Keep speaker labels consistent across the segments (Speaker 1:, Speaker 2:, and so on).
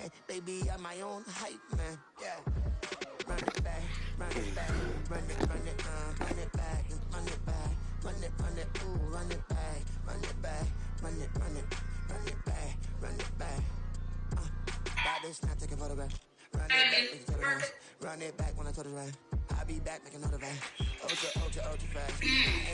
Speaker 1: man. Baby, I'm my own hype man. Yeah. Run it back, run it back, run it back, run it back, run it back, ooh, run it back, run it back, run it back, run it back. Body snap, take a photograph. Run it back, make it to the ground. Run it back when I told it right. I'll be back, make another bang. Ultra fast. I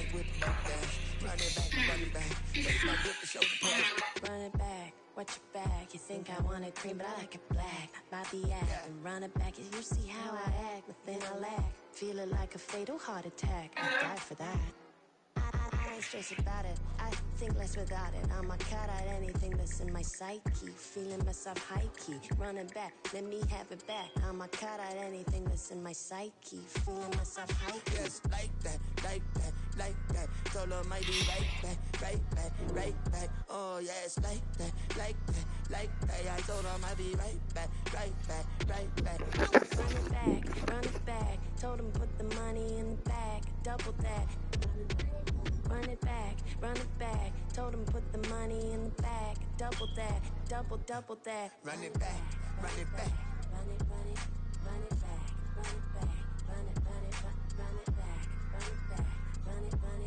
Speaker 1: ain't with no dance. Run it back. Just like with the shoulder pad.
Speaker 2: Run it back, watch your back. You think I want it cream, but I like it black. About the act and run it back. You see how I act, nothing I lack. Feel it like a fatal heart attack. I die for that. I ain't stressed about it. I think less without it. I'ma cut out anything that's in my psyche. Feeling myself high key. Running back, let me have it back. I'ma cut out anything that's in my psyche. Feeling myself high key.
Speaker 1: Yes, like that. Told her might be right back. Oh yes, like that. I told her might be right back.
Speaker 2: Run it back. Told him put the money in the bag. Double that. Run it back. Told him put the money in the bag. Double that. Double that.
Speaker 1: Run it back.
Speaker 2: Run it back. Run it back. Run it back. Run it back. Run it back. Run it back.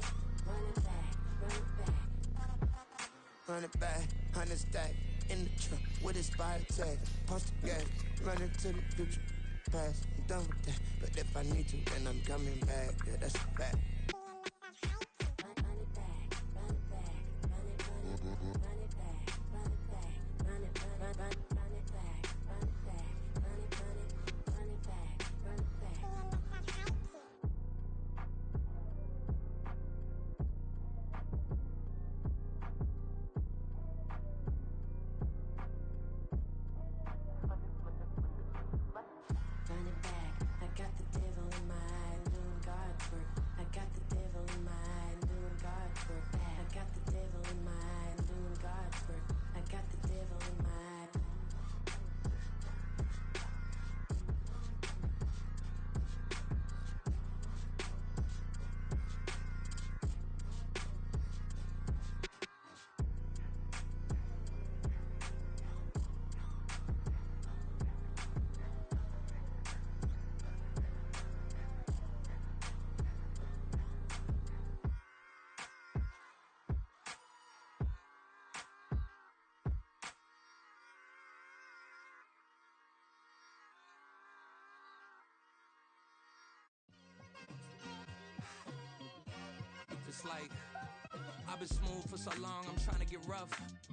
Speaker 1: Run it back, 100 stack in the trunk with his fire tag. Punch the gas, running to the future. Past, I'm done with that. But if I need to, then I'm coming back. Yeah, that's a fact.
Speaker 3: It's like, I've been smooth for so long, I'm trying to get rough.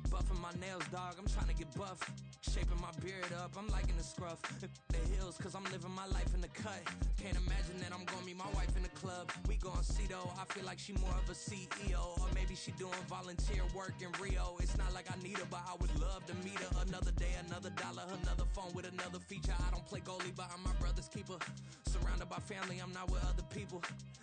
Speaker 3: Buffing my nails, dog, I'm trying to get buff. Shaping my beard up, I'm liking the scruff. The hills, cause I'm living my life in the cut. Can't imagine that I'm gonna meet my wife in the club. We gon' see though, I feel like she more of a CEO. Or maybe she doing volunteer work in Rio. It's not like I need her, but I would love to meet her. Another day, another dollar, another phone with another feature. I don't play goalie, but I'm my brother's keeper. Surrounded by family, I'm not with other people.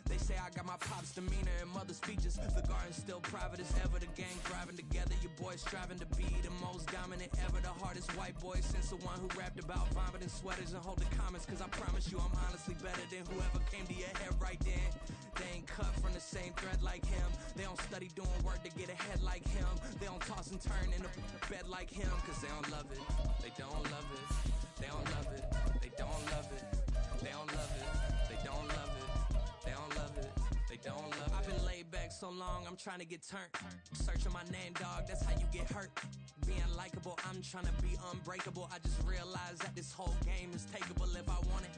Speaker 3: They say I got my pop's demeanor and mother's features. The garden's still private as ever. The gang thriving together. Your boy striving to be the most dominant ever. The hardest white boy since the one who rapped about vomiting sweaters and holding comments. Cause I promise you I'm honestly better than whoever came to your head right then. They ain't cut from the same thread like him. They don't study doing work to get ahead like him. They don't toss and turn in the bed like him. Cause they don't love it. They don't love it. They don't love it. They don't love it. They don't love it. They don't love it. They don't love it. They don't love it. I've been laid back so long, I'm trying to get turned. Searching my name, dog, that's how you get hurt. Being likable, I'm trying to be unbreakable. I just realized that this whole game is takeable if I want it.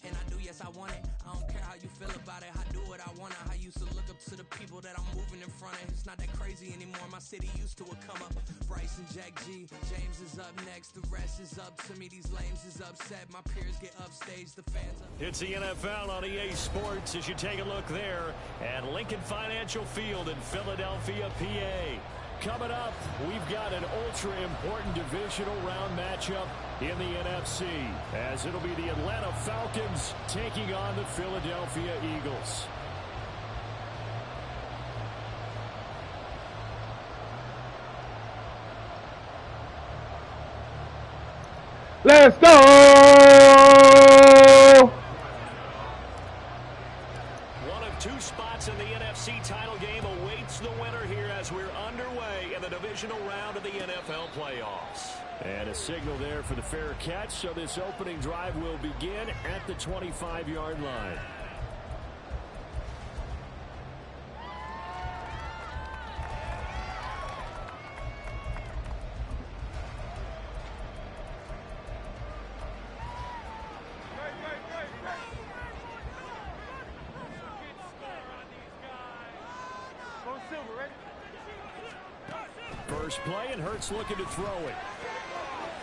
Speaker 3: And I do, yes, I want it. I don't care how you feel about it. I do what I want. I used to look up to the people that I'm moving in front of. It's not that crazy anymore. My city used to a come up. Bryce and Jack G. James is up next. The rest is up to me. These lames is upset. My peers get upstage. The fans up.
Speaker 4: It's the NFL on EA Sports as you take a look there at Lincoln Financial Field in Philadelphia, PA. Coming up, we've got an ultra-important divisional round matchup in the NFC, as it'll be the Atlanta Falcons taking on the Philadelphia Eagles.
Speaker 5: Let's go!
Speaker 4: One of two spots in the NFC title game awaits the winner here as we're underway in the divisional round of the NFL playoffs. And a signal there for the fair catch, so this opening drive will begin at the 25-yard line. First play, and Hurts looking to throw it.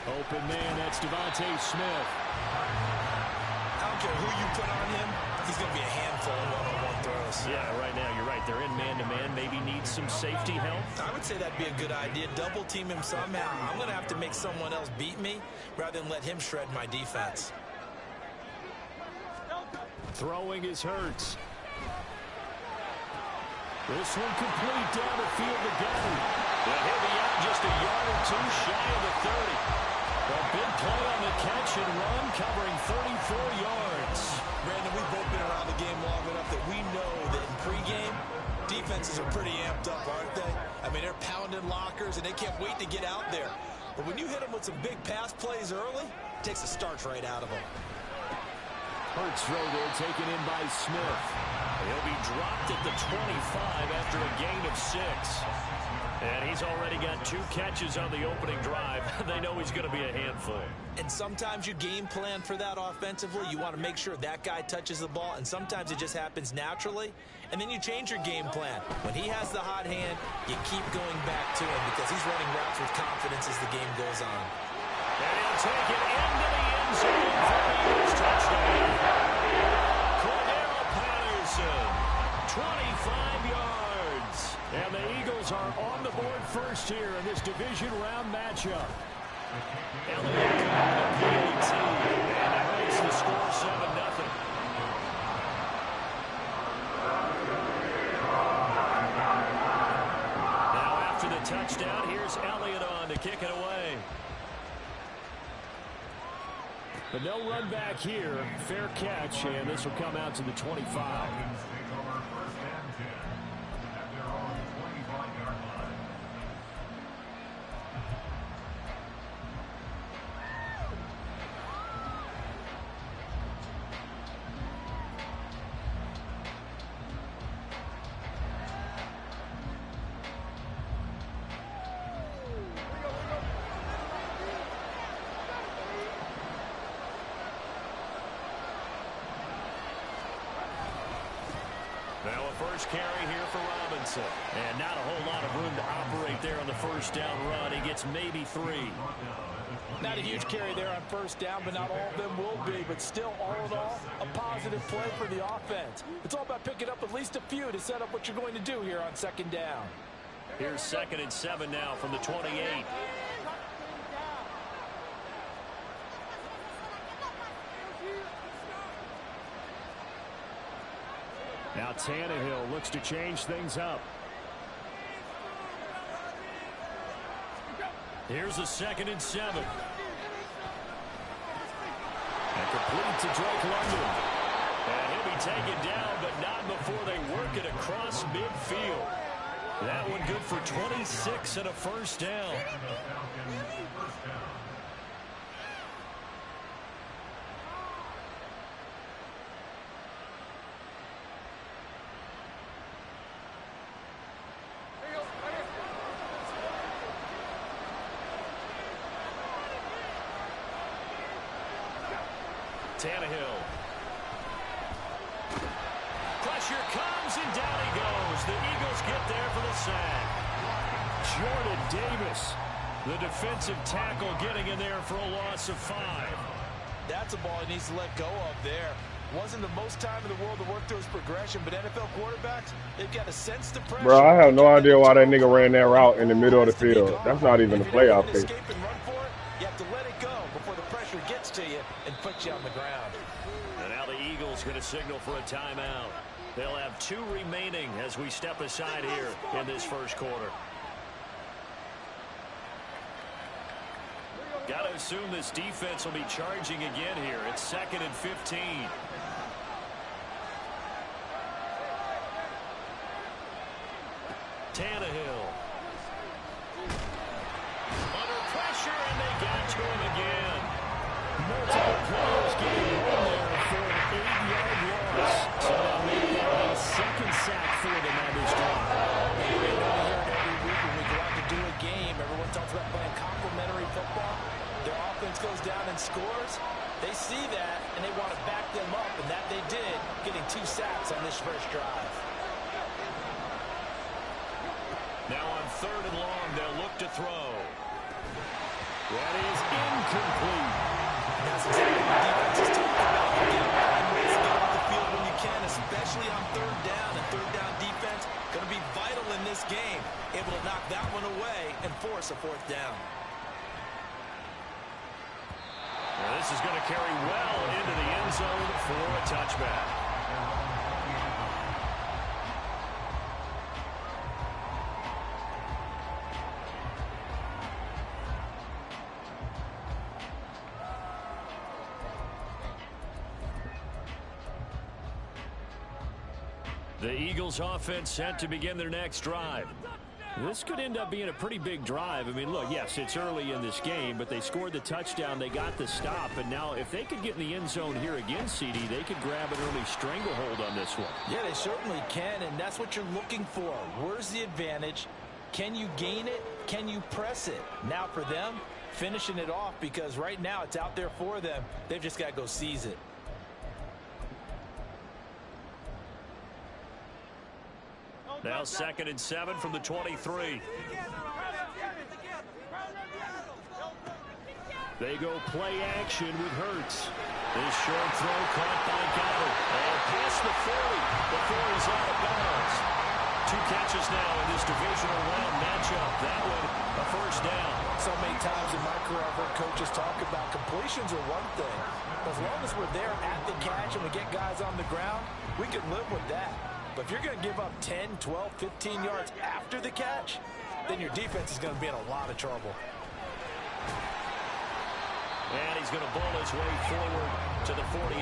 Speaker 4: Open man, that's Devontae Smith.
Speaker 6: I don't care who you put on him, he's going to be a handful in one-on-one throws.
Speaker 4: Yeah, right now, you're right. They're in man-to-man, maybe needs some safety help.
Speaker 6: I would say that'd be a good idea. Double team him somehow. I'm going to have to make someone else beat me rather than let him shred my defense.
Speaker 4: Throwing is Hurts. This one complete down the field to Goddard. But he'll be out just a yard or two shy of the 30. A big play on the catch and run, covering 34 yards.
Speaker 6: Brandon, we've both been around the game long enough that we know that in pregame, defenses are pretty amped up, aren't they? I mean, they're pounding lockers, and they can't wait to get out there. But when you hit them with some big pass plays early, it takes the starch right out of them.
Speaker 4: Hurts throw there, taken in by Smith. He'll be dropped at the 25 after a gain of 6. And he's already got 2 catches on the opening drive. They know he's going to be a handful.
Speaker 6: And sometimes you game plan for that offensively. You want to make sure that guy touches the ball, and sometimes it just happens naturally. And then you change your game plan. When he has the hot hand, you keep going back to him because he's running routes with confidence as the game goes on.
Speaker 4: And he'll take it into the end zone for the Eagles touchdown. Cordero Patterson, 25 yards. And the Eagles are on the board first here in this division round matchup. Elliott coming to PAT, and it makes the score 7-0. Now after the touchdown, here's Elliott on to kick it away. But no run back here. Fair catch, and this will come out to the 25. Now a first carry here for Robinson. And not a whole lot of room to operate there on the first down run. He gets maybe 3.
Speaker 6: Not a huge carry there on first down, but not all of them will be. But still, all in all, a positive play for the offense. It's all about picking up at least a few to set up what you're going to do here on second down.
Speaker 4: Here's 2nd and 7 now from the 28. Now Tannehill looks to change things up. Here's a 2nd and 7. And complete to Drake London. And he'll be taken down, but not before they work it across midfield. That one good for 26 and a first down. Tannehill. Pressure comes, and down he goes. The Eagles get there for the sack. Jordan Davis, the defensive tackle, getting in there for a loss of 5.
Speaker 6: That's a ball he needs to let go of there. Wasn't the most time in the world to work through his progression, but NFL quarterbacks, they've got to sense the pressure.
Speaker 5: Bro, I have no idea why that nigga ran that route in the middle of the field. That's not even a playoff pick.
Speaker 6: You have to let it go before the pressure gets to you and puts you on the ground.
Speaker 4: And now the Eagles going to signal for a timeout. They'll have 2 remaining as we step aside here in this first quarter. Got to assume this defense will be charging again here. It's 2nd and 15. Tannehill. got to him again. Multiple players getting on there for an 8-yard loss. So they'll make that a second sack for them on this drive.
Speaker 6: We hear it every week when we go out to do a game. Everyone talks about playing complementary football. Their offense goes down and scores. They see that, and they want to back them up, and that they did, getting 2 sacks on this first drive.
Speaker 4: Now on 3rd and long, they'll look to throw. That is incomplete.
Speaker 6: That's exactly what defense is talking about. You get off the field when you can, especially on 3rd down. And 3rd down defense going to be vital in this game. Able to knock that one away and force a 4th down.
Speaker 4: Now this is going to carry well into the end zone for a touchback. The Eagles offense set to begin their next drive. This could end up being a pretty big drive. I mean, look, yes, it's early in this game, but they scored the touchdown, they got the stop, and now if they could get in the end zone here again, CD, they could grab an early stranglehold on this one.
Speaker 6: Yeah, they certainly can, and that's what you're looking for. Where's the advantage? Can you gain it? Can you press it? Now for them, finishing it off, because right now it's out there for them. They've just got to go seize it.
Speaker 4: Now 2nd and 7 from the 23. They go play action with Hurts. This short throw caught by Goddard. And past the 40 before he's out of bounds. 2 catches now in this divisional round matchup. That one, a 1st down.
Speaker 6: So many times in my career, I've heard coaches talk about completions are one thing. As long as we're there at the catch and we get guys on the ground, we can live with that. But if you're going to give up 10, 12, 15 yards after the catch, then your defense is going to be in a lot of trouble.
Speaker 4: And he's going to bowl his way forward to the 48.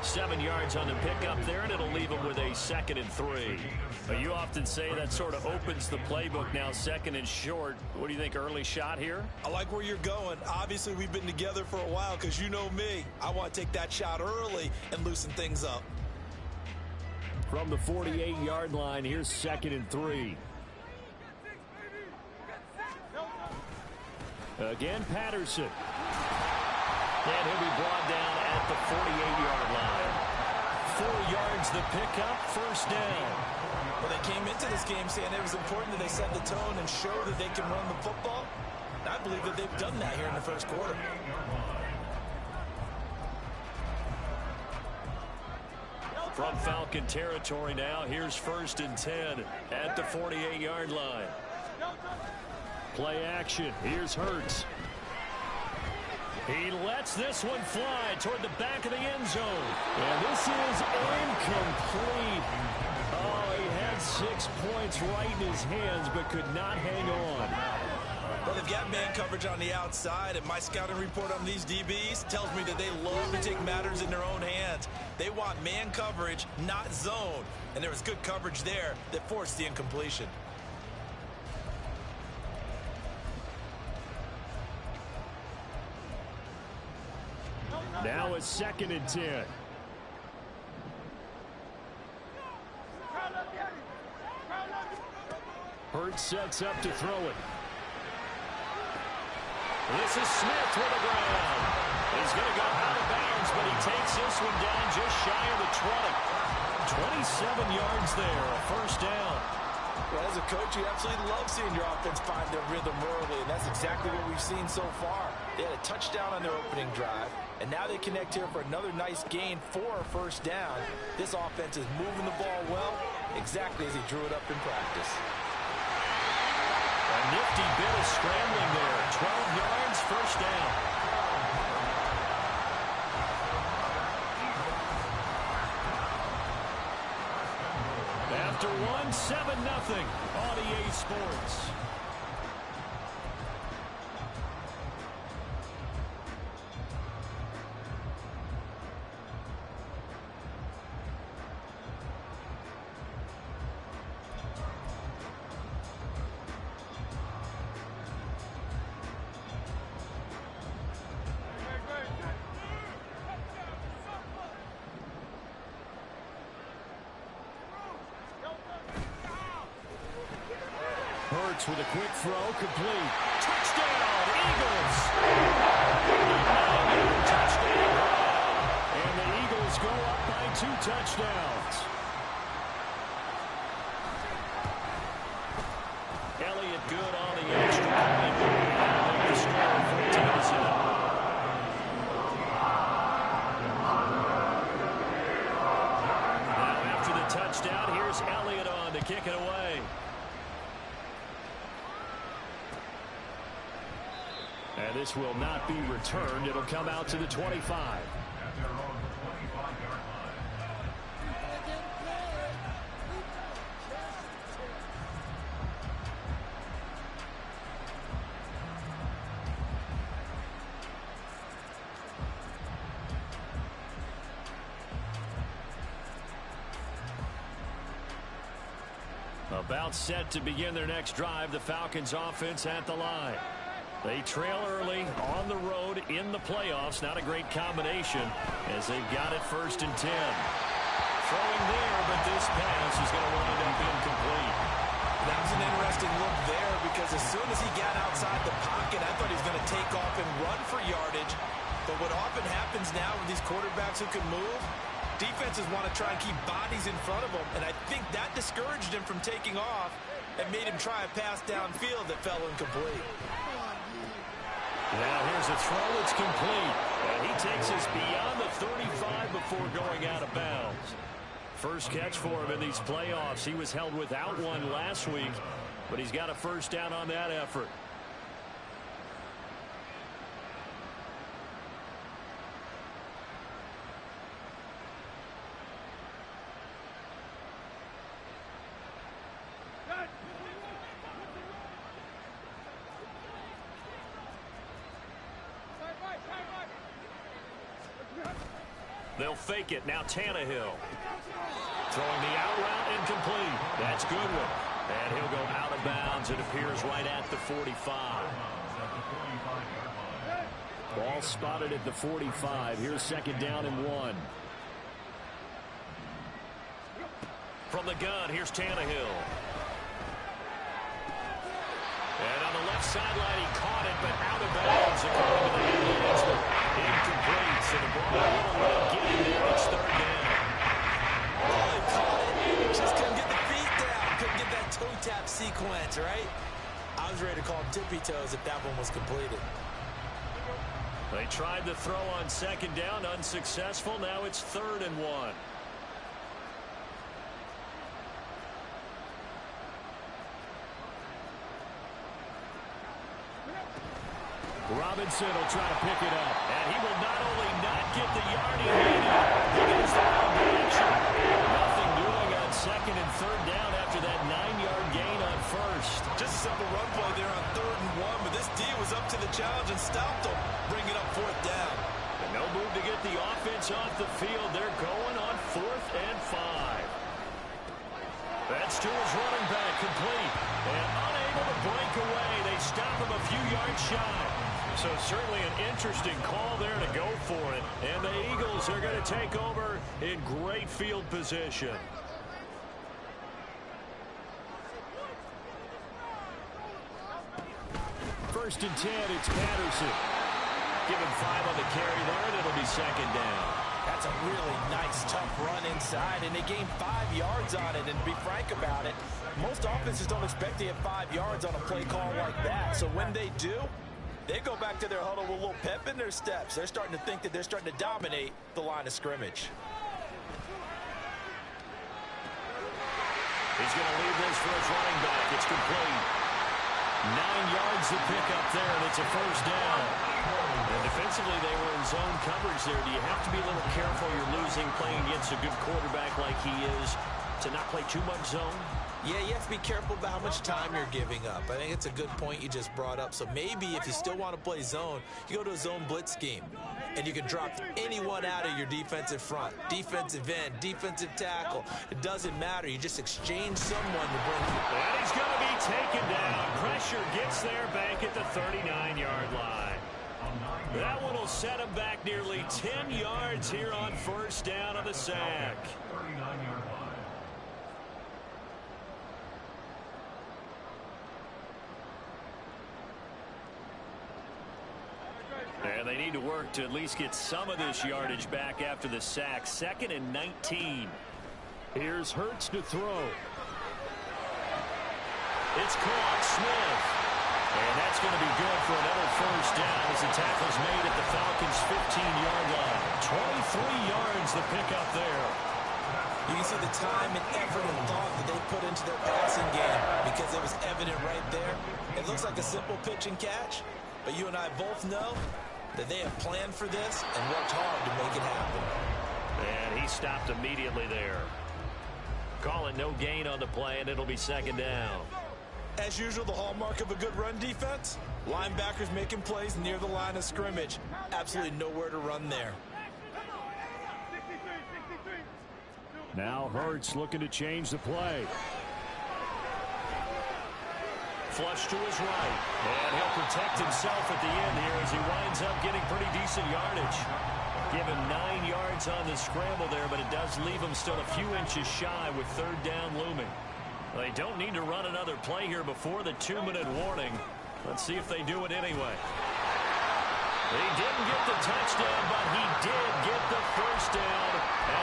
Speaker 4: 7 yards on the pickup there, and it'll leave him with a 2nd and 3. But you often say that sort of opens the playbook now, 2nd and short. What do you think, early shot here?
Speaker 6: I like where you're going. Obviously, we've been together for a while because you know me. I want to take that shot early and loosen things up.
Speaker 4: From the 48-yard line, here's 2nd and 3. Again, Patterson. And he'll be brought down at the 48-yard line. 4 yards the pickup, 1st down.
Speaker 6: Well, they came into this game saying it was important that they set the tone and show that they can run the football. I believe that they've done that here in the 1st quarter.
Speaker 4: From Falcon territory now, here's 1st and 10 at the 48-yard line. Play action. Here's Hurts. He lets this one fly toward the back of the end zone. And this is incomplete. Oh, he had 6 points right in his hands, but could not hang on.
Speaker 6: Well, they've got man coverage on the outside, and my scouting report on these DBs tells me that they love to take matters in their own hands. They want man coverage, not zone. And there was good coverage there that forced the incompletion.
Speaker 4: Now a 2nd and 10. Hurts sets up to throw it. This is Smith with the ground. He's going to go out of bounds, but he takes this one down just shy of the 20. 27 yards there, a 1st down.
Speaker 6: Well, as a coach, you absolutely love seeing your offense find their rhythm early, and that's exactly what we've seen so far. They had a touchdown on their opening drive, and now they connect here for another nice gain for a 1st down. This offense is moving the ball well, exactly as he drew it up in practice.
Speaker 4: A nifty bit of scrambling there. 12 yards, 1st down. After one, 7-0 on EA Sports. looks with a quick throw, complete. Touchdown, Eagles! Touchdown. And the Eagles go up by 2 touchdowns. Elliott good on the extra point. Make the score 14-7. Touchdown. Here's Elliott on to kick it away. And this will not be returned. It'll come out to the 25. About set to begin their next drive. The Falcons offense at the line. They trail early on the road in the playoffs. Not a great combination as they've got it 1st and 10. Throwing there, but this pass is going to wind up incomplete.
Speaker 6: That was an interesting look there because as soon as he got outside the pocket, I thought he was going to take off and run for yardage. But what often happens now with these quarterbacks who can move, defenses want to try and keep bodies in front of him, and I think that discouraged him from taking off and made him try a pass downfield that fell incomplete.
Speaker 4: Now here's a throw. It's complete. And he takes us beyond the 35 before going out of bounds. First catch for him in these playoffs. He was held without one last week, but he's got a first down on that effort. They'll fake it. Now Tannehill. Throwing the out route incomplete. That's Goodwin. And he'll go out of bounds. It appears right at the 45. Ball spotted at the 45. Here's 2nd down and 1. From the gun, here's Tannehill. And on the left sideline, he caught it, but out of bounds. According to the announcement, incomplete. So the ball will get in there. It's 3rd down.
Speaker 6: Oh, he caught it. Just couldn't get the feet down. Couldn't get that toe tap sequence, right? I was ready to call him tippy toes if that one was completed.
Speaker 4: They tried the throw on 2nd down, unsuccessful. Now it's 3rd and 1. Robinson will try to pick it up. And he will not only not get the yard he needed, he gets the wrong direction. Nothing doing on 2nd and 3rd down after that 9-yard gain on 1st.
Speaker 6: Just a simple run play there on 3rd and 1, but this D was up to the challenge and stopped him, bringing up 4th down.
Speaker 4: And no move to get the offense off the field. They're going on 4th and 5. That's to his running back, complete. And unable to break away. They stop him a few yards shy. So certainly an interesting call there to go for it. And the Eagles are going to take over in great field position. First and 10, it's Patterson. Give him 5 on the carry there, and it'll be 2nd down.
Speaker 6: That's a really nice, tough run inside, and they gained 5 yards on it. And to be frank about it, most offenses don't expect to get 5 yards on a play call like that. So when they do, they go back to their huddle with a little pep in their steps. They're starting to think that they're starting to dominate the line of scrimmage.
Speaker 4: He's going to leave this for his running back. It's complete. 9 yards to pick up there, and it's a first down. And defensively, they were in zone coverage there. Do you have to be a little careful? You're losing playing against a good quarterback like he is to not play too much zone?
Speaker 6: Yeah, you have to be careful about how much time you're giving up. I think it's a good point you just brought up. So maybe if you still want to play zone, you go to a zone blitz scheme. And you can drop anyone out of your defensive front. Defensive end, defensive tackle. It doesn't matter. You just exchange someone to bring you.
Speaker 4: And he's going to be taken down. Pressure gets there back at the 39-yard line. That one will set him back nearly 10 yards here on first down on the sack. need to work to at least get some of this yardage back after the sack. 2nd and 19.
Speaker 7: Here's Hurts to throw.
Speaker 4: It's caught. Smith. And that's going to be good for another first down as the tackle's made at the Falcons' 15-yard line. 23 yards the pickup there.
Speaker 6: You can see the time and effort and thought that they put into their passing game because it was evident right there. It looks like a simple pitch and catch, but you and I both know that they have planned for this and worked hard to make it happen.
Speaker 4: And he stopped immediately there. Calling no gain on the play, and it'll be 2nd down.
Speaker 6: As usual, the hallmark of a good run defense, linebackers making plays near the line of scrimmage. Absolutely nowhere to run there.
Speaker 7: Now Hurts looking to change the play.
Speaker 4: Flush to his right. And he'll protect himself at the end here as he winds up getting pretty decent yardage. Give him 9 yards on the scramble there, but it does leave him still a few inches shy with 3rd down looming. They don't need to run another play here before the 2-minute warning. Let's see if they do it anyway. He didn't get the touchdown, but he did get the first down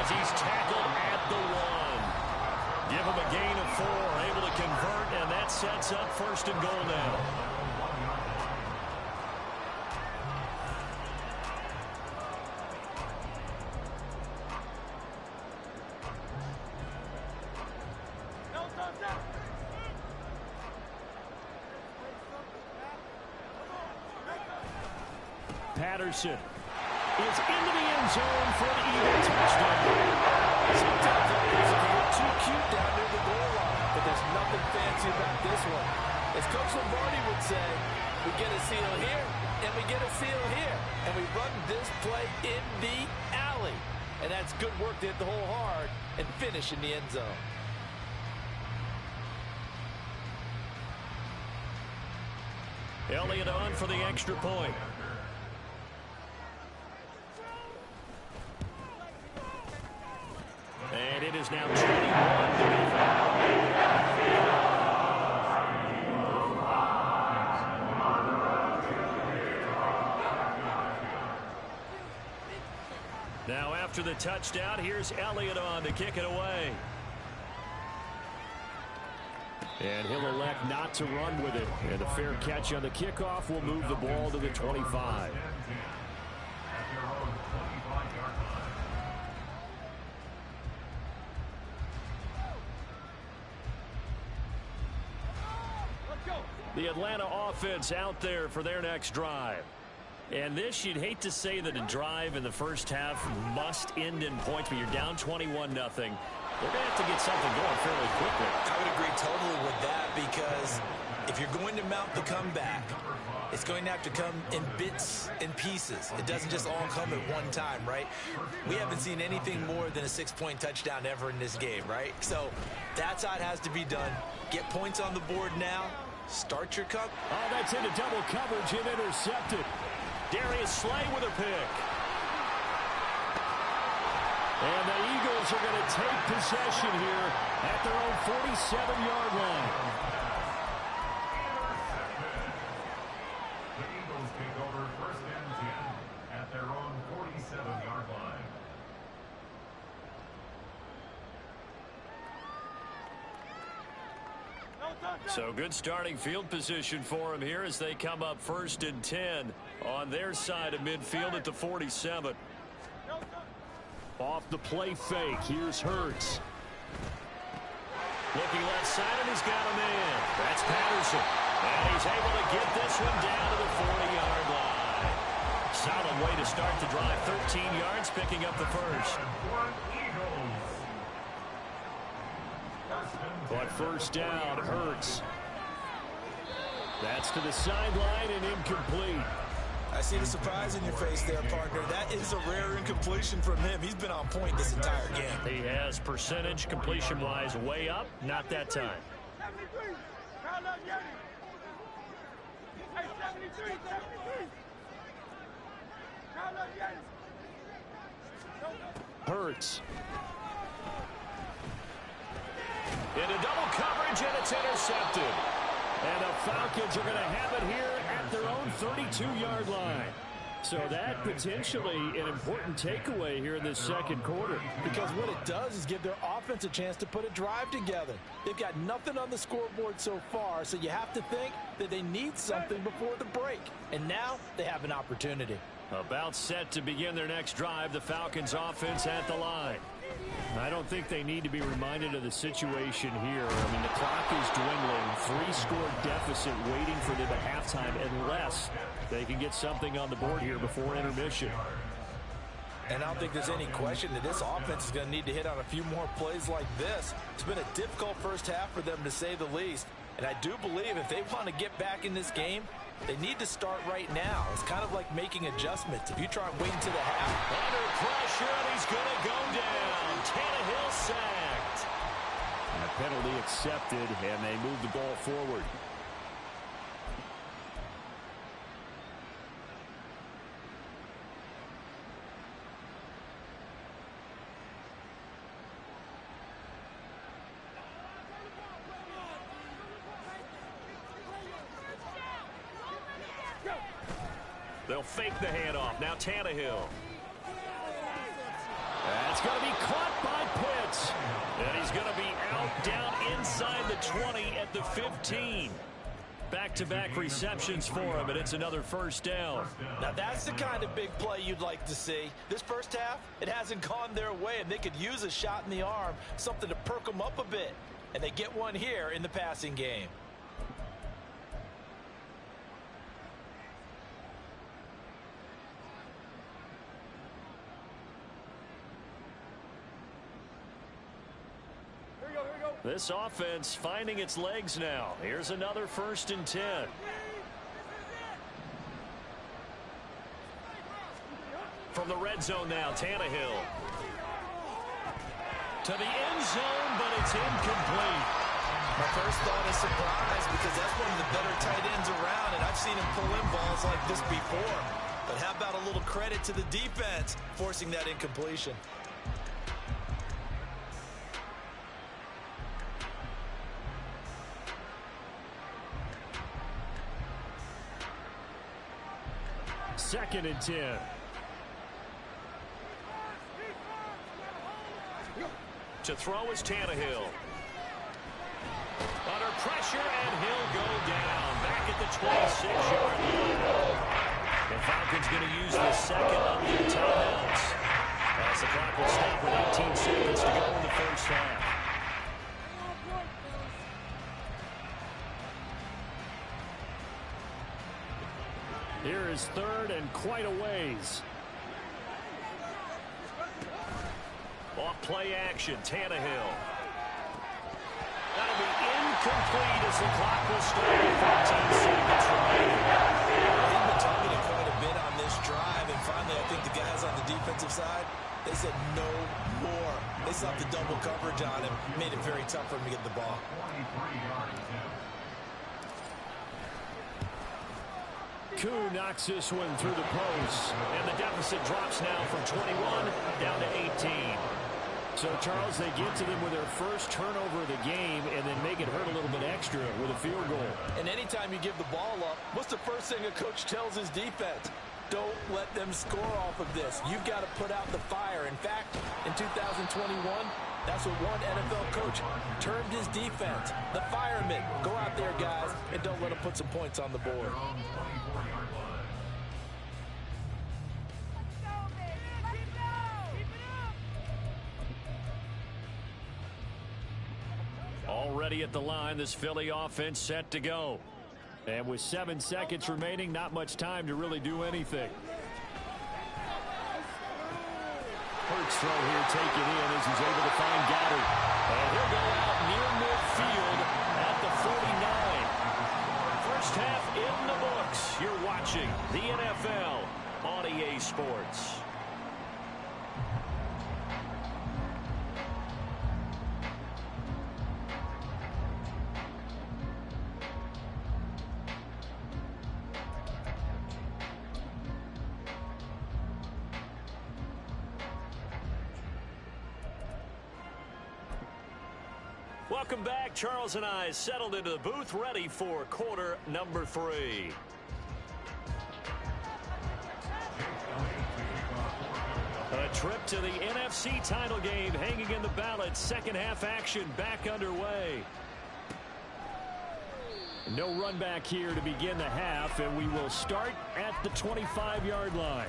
Speaker 4: as he's tackled at the 1. Give him a gain of 4, able to convert, and that sets up 1st and goal now.
Speaker 7: Patterson is into the end zone for the Eagle touchdown.
Speaker 8: Sometimes it is a little too cute down near the goal line, but there's nothing fancy about this one. As Coach Lombardi would say, we get a seal here, and we get a seal here, and we run this play in the alley. And that's good work to hit the hole hard and finish in the end zone.
Speaker 4: Elliott on for the extra point. And it is now 21 to be Now after the touchdown, here's Elliott on to kick it away.
Speaker 7: And he'll elect not to run with it. And a fair catch on the kickoff will move the ball to the 25.
Speaker 4: The Atlanta offense out there for their next drive. And this, you'd hate to say that a drive in the first half must end in points, but you're down 21-0. They're going to have to get something going fairly quickly.
Speaker 6: I would agree totally with that because if you're going to mount the comeback, it's going to have to come in bits and pieces. It doesn't just all come at one time, right? We haven't seen anything more than a 6-point touchdown ever in this game, right? So that's how it has to be done. Get points on the board now. Start your cup.
Speaker 7: Oh, that's into double coverage and intercepted.
Speaker 4: Darius Slay with a pick.
Speaker 7: And the Eagles are going to take possession here at their own 47-yard line.
Speaker 9: The Eagles take over 1st and 10 at their own 47-yard line.
Speaker 4: So good starting field position for him here as they come up 1st and 10 on their side of midfield at the 47.
Speaker 7: Off the play fake, here's Hurts.
Speaker 4: Looking left side, and he's got him in. That's Patterson. And he's able to get this one down to the 40-yard line. Solid way to start the drive. 13 yards, picking up the first.
Speaker 7: But first down, Hurts. That's to the sideline and incomplete.
Speaker 6: I see the surprise in your face there, partner. That is a rare incompletion from him. He's been on point this entire game.
Speaker 4: He has percentage completion-wise way up. Not that time.
Speaker 10: 73.
Speaker 7: Hurts.
Speaker 4: Into double coverage, and it's intercepted.
Speaker 7: And the Falcons are going to have it here at their own 32-yard line. So that potentially an important takeaway here in this second quarter.
Speaker 6: Because what it does is give their offense a chance to put a drive together. They've got nothing on the scoreboard so far, so you have to think that they need something before the break. And now they have an opportunity.
Speaker 7: About set to begin their next drive, the Falcons offense at the line. I don't think they need to be reminded of the situation here. I mean, the clock is dwindling. 3-score deficit waiting for them at halftime unless they can get something on the board here before intermission.
Speaker 6: And I don't think there's any question that this offense is going to need to hit on a few more plays like this. It's been a difficult first half for them, to say the least. And I do believe if they want to get back in this game, they need to start right now. It's kind of like making adjustments. If you try and wait until the half.
Speaker 7: Under pressure, and he's going to go down. Tannehill sacked. And a penalty accepted, and they move the ball forward. They'll fake the handoff. Now Tannehill. That's going to be caught by Pitts. And he's going to be out down inside the 20 at the 15. Back-to-back receptions for him, and it's another first down.
Speaker 6: Now that's the kind of big play you'd like to see. This first half, it hasn't gone their way, and they could use a shot in the arm, something to perk them up a bit. And they get one here in the passing game.
Speaker 7: This offense finding its legs now. Here's another 1st and 10. From the red zone now, Tannehill. To the end zone, but it's incomplete.
Speaker 6: My first thought is surprise, because that's one of the better tight ends around, and I've seen him pull in balls like this before. But how about a little credit to the defense forcing that incompletion?
Speaker 7: Second and 10. To throw is Tannehill. Under pressure, and he'll go down. Back at the 26-yard line. The Falcons going to use the second unused timeouts, as the clock will stop with 18 seconds to go in the first half. Here is third and quite a ways. Off play action, Tannehill. That'll be incomplete as the clock will start with 15 seconds remaining.
Speaker 6: They've been targeted quite a bit on this drive, and finally I think the guys on the defensive side, they said no more. They stopped the double coverage on him, made it very tough for him to get the ball.
Speaker 9: 23 yards.
Speaker 7: Koo knocks this one through the post, and the deficit drops now from 21 down to 18. So, Charles, they get to them with their first turnover of the game and then make it hurt a little bit extra with a field goal.
Speaker 6: And anytime you give the ball up, what's the first thing a coach tells his defense? Don't let them score off of this. You've got to put out the fire. In fact, in 2021, that's what one NFL coach termed his defense. The firemen. Go out there, guys, and don't let them put some points on the board.
Speaker 7: Already at the line, this Philly offense set to go. And with 7 seconds remaining, not much time to really do anything. Hurts throw here taken in as he's able to find Goddard. And he'll go out near midfield at the 49. First half in the books. You're watching the NFL on EA Sports. Welcome back. Charles and I settled into the booth, ready for quarter number 3.
Speaker 4: A trip to the NFC title game hanging in the balance. Second half action back underway. No run back here to begin the half, and we will start at the 25-yard line.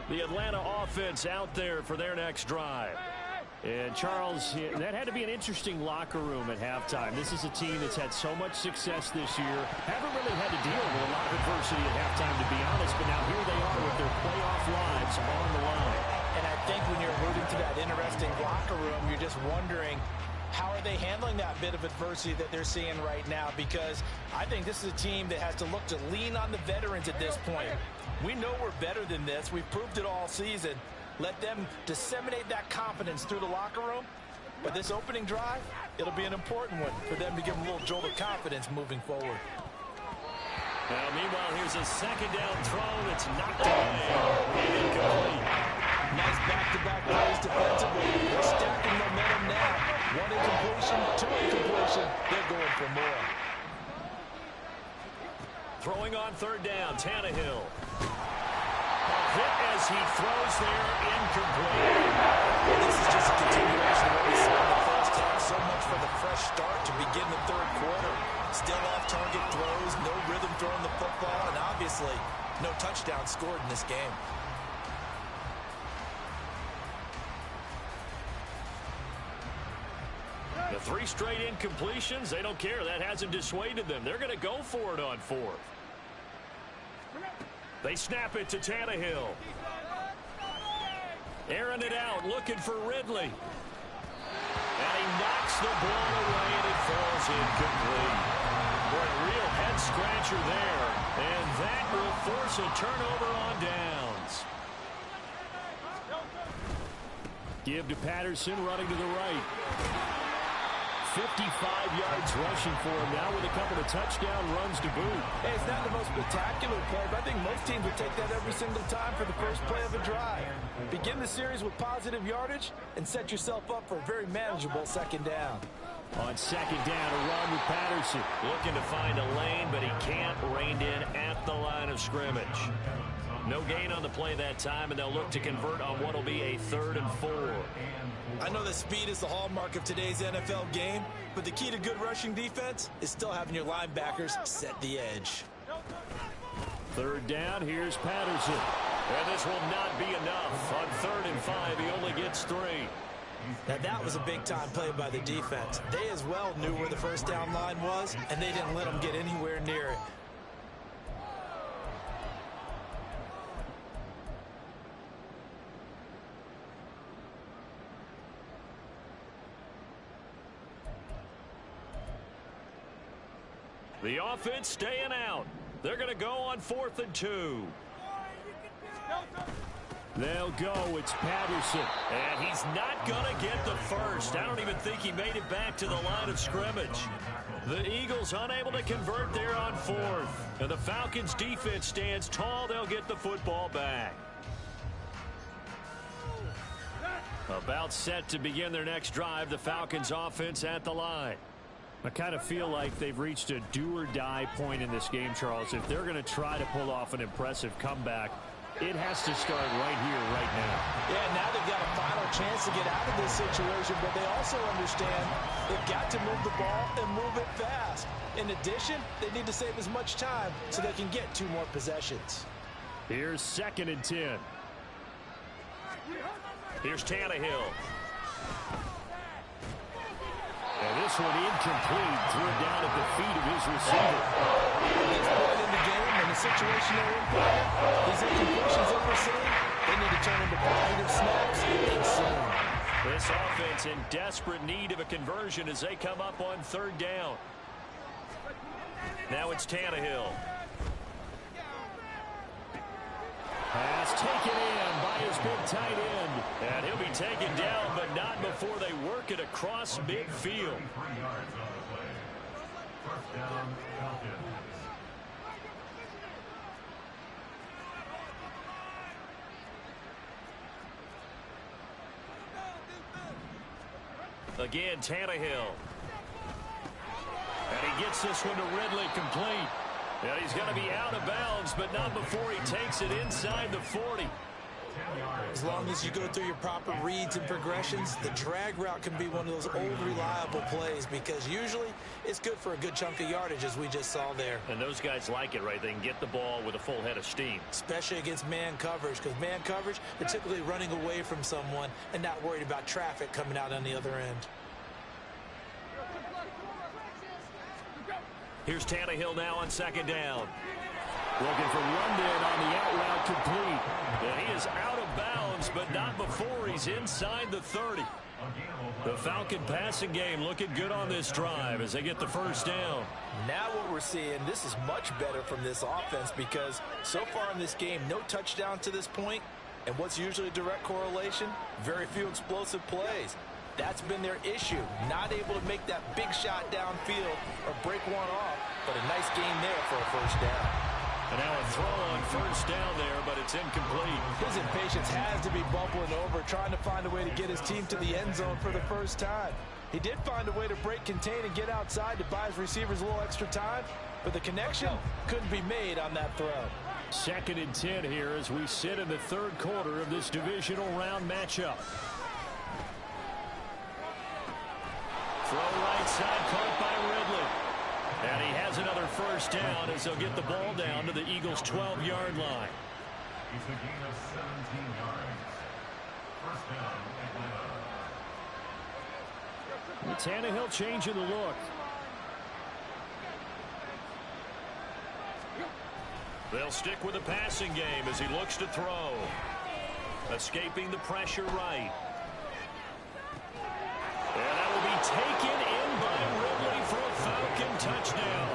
Speaker 4: The Atlanta offense out there for their next drive. And Charles, that had to be an interesting locker room at halftime. This is a team that's had so much success this year. Haven't really had to deal with a lot of adversity at halftime, to be honest. But now here they are with their playoff lives on the line.
Speaker 6: And I think when you're alluding to that interesting locker room, you're just wondering, how are they handling that bit of adversity that they're seeing right now? Because I think this is a team that has to look to lean on the veterans at this point. We know we're better than this. We've proved it all season. Let them disseminate that confidence through the locker room. But this opening drive, it'll be an important one for them to give them a little jolt of confidence moving forward.
Speaker 4: Now, meanwhile, here's a second down throw that's knocked away and incomplete.
Speaker 6: Nice back-to-back plays defensively. They're stacking momentum now. One incompletion, two incompletion. They're going for more.
Speaker 4: Throwing on third down, Tannehill. Hit as he throws there, incomplete.
Speaker 6: This is just a continuation of what we saw in the first half. So much for the fresh start to begin the third quarter. Still off-target throws, no rhythm throwing the football, and obviously no touchdown scored in this game.
Speaker 4: The 3 straight incompletions, they don't care. That hasn't dissuaded them. They're going to go for it on fourth. They snap it to Tannehill. Airing it out, looking for Ridley. And he knocks the ball away, and it falls incomplete. Boy, a real head-scratcher there. And that will force a turnover on downs. Give to Patterson, running to the right. 55 yards rushing for him now with a couple of touchdown runs to boot.
Speaker 6: Hey, it's not the most spectacular play, but I think most teams would take that every single time for the first play of a drive. Begin the series with positive yardage and set yourself up for a very manageable second down.
Speaker 4: On second down, a run with Patterson. Looking to find a lane, but he can't rein in at the line of scrimmage. No gain on the play that time, and they'll look to convert on what will be a 3rd and 4.
Speaker 6: I know that speed is the hallmark of today's NFL game, but the key to good rushing defense is still having your linebackers set the edge.
Speaker 4: Third down, here's Patterson. And this will not be enough. On 3rd and 5, he only gets 3.
Speaker 6: Now that was a big-time play by the defense. They as well knew where the first down line was, and they didn't let them get anywhere near it.
Speaker 4: The offense staying out. They're going to go on 4th and 2. They'll go. It's Patterson. And he's not going to get the first. I don't even think he made it back to the line of scrimmage. The Eagles unable to convert there on 4th. And the Falcons defense stands tall. They'll get the football back. About set to begin their next drive. The Falcons offense at the line. I kind of feel like they've reached a do-or-die point in this game, Charles. If they're going to try to pull off an impressive comeback, it has to start right here, right now.
Speaker 6: Yeah, now they've got a final chance to get out of this situation, but they also understand they've got to move the ball and move it fast. In addition, they need to save as much time so they can get 2 more possessions.
Speaker 4: Here's 2nd and 10. Here's Tannehill. And this one incomplete. Threw it down at the feet of his receiver.
Speaker 6: At this point in the game, in the situation they're in, these incompletions that we're seeing, they need to turn into positive snaps and soon.
Speaker 4: This offense in desperate need of a conversion as they come up on 3rd down. Now it's Tannehill. Pass taken in by his big tight end. And he'll be taken down, but not before they work it across midfield.
Speaker 9: First down, Falcons.
Speaker 7: Again, Tannehill. And he gets this one to Ridley complete. And he's going to be out of bounds, but not before he takes it inside the 40.
Speaker 6: As long as you go through your proper reads and progressions, the drag route can be one of those old reliable plays because usually it's good for a good chunk of yardage, as we just saw there.
Speaker 7: And those guys like it, right? They can get the ball with a full head of steam.
Speaker 6: Especially against man coverage, because man coverage, they're typically running away from someone and not worried about traffic coming out on the other end.
Speaker 7: Here's Tannehill now on second down. Looking for London on the out route complete. And he is out of bounds, but not before he's inside the 30. The Falcon passing game looking good on this drive as they get the first down.
Speaker 6: Now what we're seeing, this is much better from this offense because so far in this game, no touchdown to this point. And what's usually a direct correlation? Very few explosive plays. That's been their issue. Not able to make that big shot downfield or break one off, but a nice gain there for a first down.
Speaker 7: And now a throw on first down there, but it's incomplete.
Speaker 8: His impatience has to be bubbling over, trying to find a way to get his team to the end zone for the first time. He did find a way to break contain and get outside to buy his receivers a little extra time, but the connection couldn't be made on that throw.
Speaker 7: 2nd and 10 here as we sit in the third quarter of this divisional round matchup. Throw right side, caught by Ridley. And he has another first down as they'll get the ball down to the Eagles' 12-yard line.
Speaker 9: It's a gain of 17 yards. First down, Atlanta.
Speaker 7: Tannehill changing the look. They'll stick with the passing game as he looks to throw. Escaping the pressure right. And that will be taken in by Ridley for a Falcon touchdown.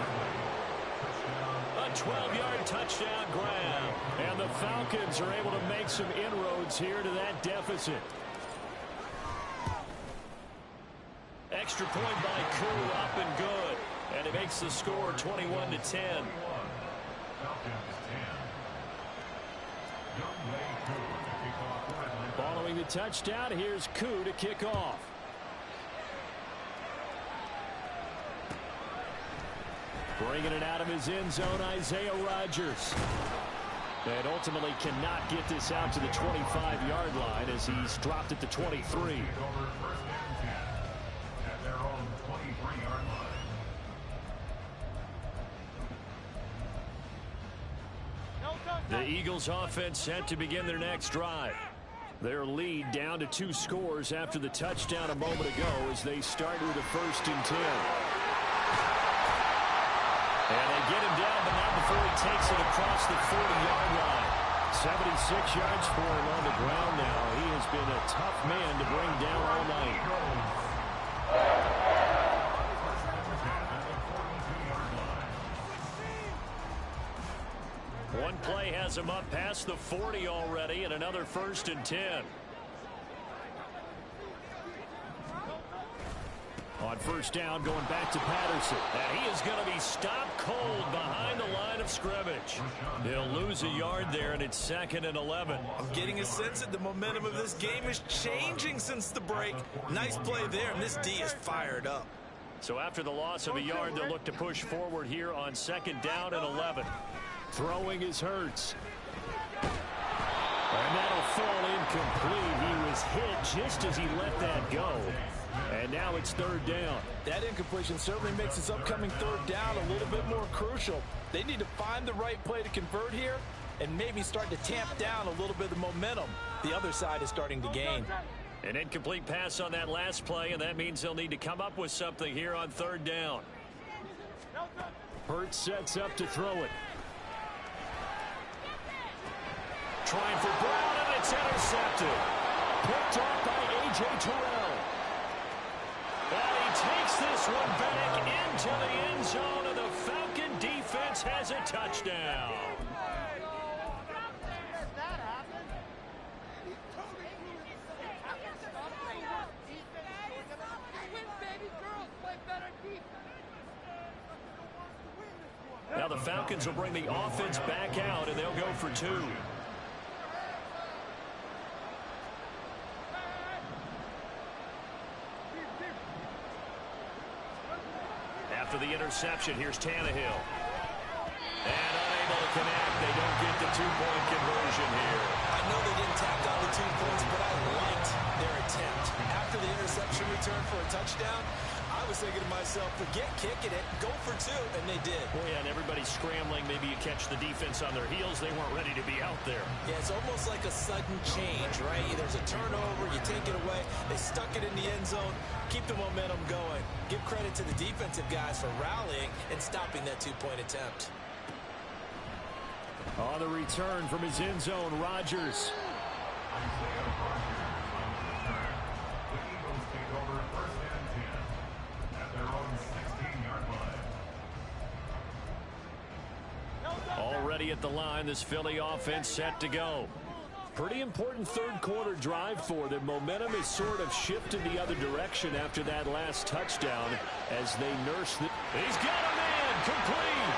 Speaker 7: A 12-yard touchdown grab. And the Falcons are able to make some inroads here to that deficit. Extra point by Koo, up and good. And it makes the score 21-10. Following the touchdown, here's Koo to kick off. Bringing it out of his end zone, Isaiah Rodgers. And ultimately cannot get this out to the 25-yard line as he's dropped at the 23. The Eagles offense set to begin their next drive. Their lead down to 2 scores after the touchdown a moment ago as they start with a 1st and 10. And they get him down, but not before he takes it across the 40-yard line. 76 yards for him on the ground now. He has been a tough man to bring down all night. One play has him up past the 40 already, and another 1st and 10. On first down, going back to Patterson. And he is going to be stopped cold behind the line of scrimmage. He'll lose a yard there, and it's 2nd and 11.
Speaker 6: I'm getting a sense that the momentum of this game is changing since the break. Nice play there, and this D is fired up.
Speaker 7: So after the loss of a yard, they'll look to push forward here on 2nd down and 11. Throwing is Hurts. And that'll fall incomplete. He was hit just as he let that go. And now it's 3rd down.
Speaker 8: That incompletion certainly makes this upcoming 3rd down a little bit more crucial. They need to find the right play to convert here and maybe start to tamp down a little bit of momentum. The other side is starting to gain.
Speaker 7: An incomplete pass on that last play, and that means they'll need to come up with something here on 3rd down. Hurts sets up to throw it. Trying for Brown, and it's intercepted. Picked off by A.J. Terrell. And he takes this one back into the end zone, and the Falcon defense has a touchdown. Now the Falcons will bring the offense back out, and they'll go for 2. after the interception. Here's Tannehill. And unable to connect. They don't get the two-point conversion here.
Speaker 6: I know they didn't tack on the 2 points, but I liked their attempt. After the interception return for a touchdown, I was thinking to myself, forget kicking it, go for 2, and they did.
Speaker 7: Boy, yeah, and everybody's scrambling. Maybe you catch the defense on their heels. They weren't ready to be out there.
Speaker 6: Yeah, it's almost like a sudden change, right? There's a turnover, you take it away. They stuck it in the end zone. Keep the momentum going. Give credit to the defensive guys for rallying and stopping that 2-point attempt.
Speaker 7: On the return from his end zone, Rodgers.
Speaker 9: The Eagles take over 1st and 10 at their own 16-yard line.
Speaker 7: Already at the line, this Philly offense set to go. Pretty important third quarter drive for them. Momentum has sort of shifted the other direction after that last touchdown as they nurse the... He's got a man, complete.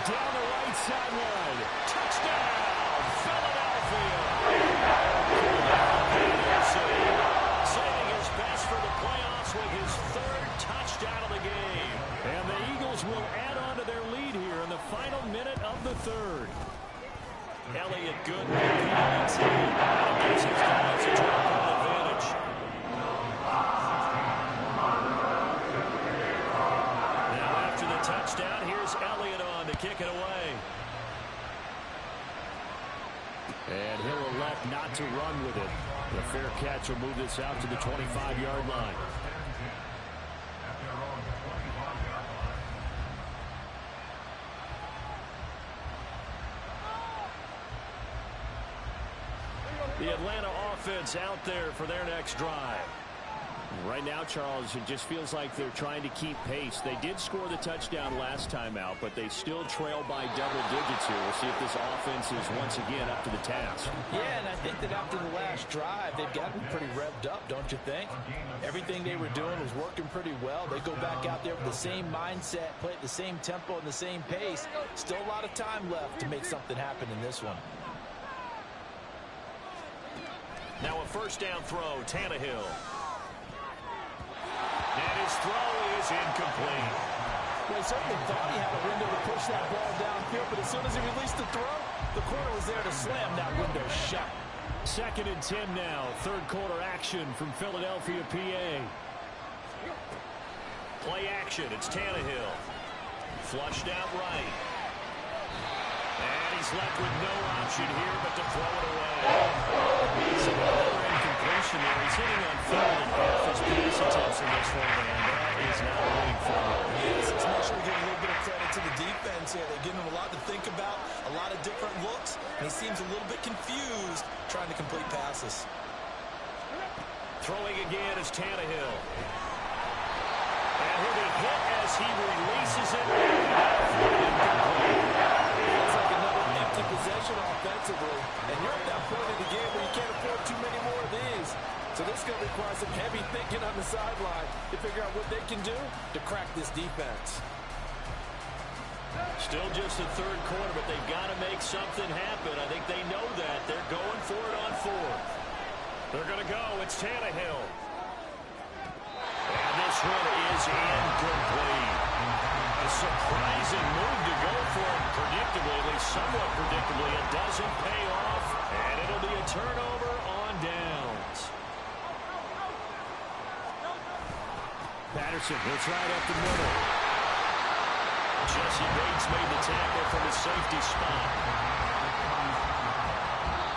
Speaker 7: Down the right sideline. Touchdown, Philadelphia. Saving his best for the playoffs with his 3rd touchdown of the game. And the Eagles will add on to their lead here in the final minute of the 3rd. Elliott good with the INT. That gives his guys a 12-point advantage. Now after the touchdown, here's Elliott on to kick it away. And he'll elect not to run with it. The fair catch will move this out to the 25-yard line.
Speaker 9: At their own 25-yard line.
Speaker 7: The Atlanta offense out there for their next drive. Right now, Charles, it just feels like they're trying to keep pace. They did score the touchdown last time out, but they still trail by double digits here. We'll see if this offense is once again up to the task.
Speaker 6: Yeah, and I think that after the last drive, they've gotten pretty revved up, don't you think? Everything they were doing was working pretty well. They go back out there with the same mindset, play at the same tempo and the same pace. Still a lot of time left to make something happen in this one.
Speaker 7: Now a first down throw, Tannehill. And his throw is incomplete.
Speaker 8: Well, he certainly thought he had a window to push that ball downfield, but as soon as he released the throw, the corner was there to slam that window shut.
Speaker 7: 2nd and 10 now. Third quarter action from Philadelphia, PA. Play action. It's Tannehill. Flushed out right. And he's left with no option here but to throw it away. It's another incompletion there. He's hitting on 3rd and half his pass attempts in this one, and that is not winning for him.
Speaker 6: Yes, it's naturally giving a little bit of credit to the defense here. They're giving him a lot to think about, a lot of different looks, and he seems a little bit confused trying to complete passes.
Speaker 7: Throwing again is Tannehill. And he'll be hit as he releases it.
Speaker 8: It's like another empty possession offensively, and you're at that point in the game where you can't afford too many more of these. So this is going to require some heavy thinking on the sideline to figure out what they can do to crack this defense.
Speaker 7: Still just the third quarter, but they've got to make something happen. I think they know that. They're going for it on 4th. They're going to go. It's Tannehill. And this one is incomplete. A surprising move to go for it predictably, at least somewhat predictably. It doesn't pay off, and it'll be a turnover on downs. Patterson hits right up the middle. Jesse Bates made the tackle from the safety spot.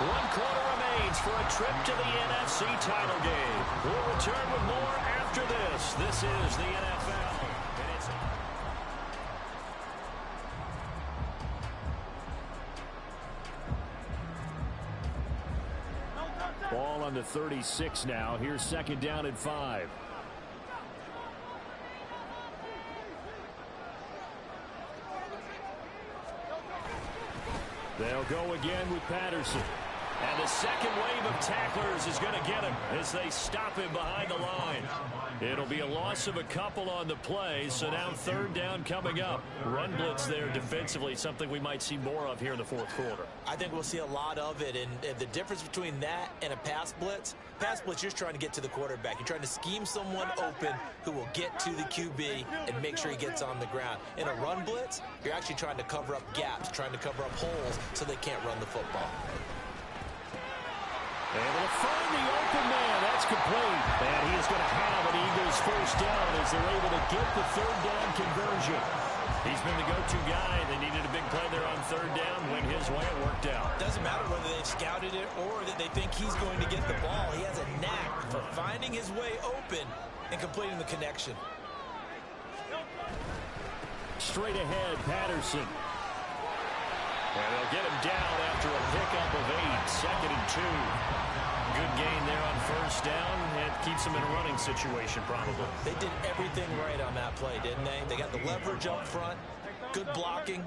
Speaker 7: 1 quarter remains for a trip to the NFC title game. We'll return with more after this. This is the NFL. And it's ball on the 36 now. Here's 2nd down and 5. They'll go again with Patterson.
Speaker 4: And the second wave of tacklers is going to get him as they stop him behind the line. It'll be a loss of a couple on the play, so now third down coming up. Run blitz there defensively, something we might see more of here in the fourth quarter.
Speaker 6: I think we'll see a lot of it, and the difference between that and a pass blitz, you're just trying to get to the quarterback. You're trying to scheme someone open who will get to the QB and make sure he gets on the ground. In a run blitz, you're actually trying to cover up gaps, trying to cover up holes so they can't run the football.
Speaker 4: Able to find the open man. That's complete. And he is going to have an Eagles first down as they're able to get the third down conversion. He's been the go-to guy. They needed a big play there on third down. Went his way. It worked out.
Speaker 6: Doesn't matter whether they've scouted it or that they think he's going to get the ball. He has a knack for finding his way open and completing the connection.
Speaker 4: Straight ahead, Patterson. And they'll get him down after a pickup of 8. 2nd and 2. Good gain there on first down. It keeps them in a running situation, probably.
Speaker 6: They did everything right on that play, didn't they? They got the leverage up front, good blocking,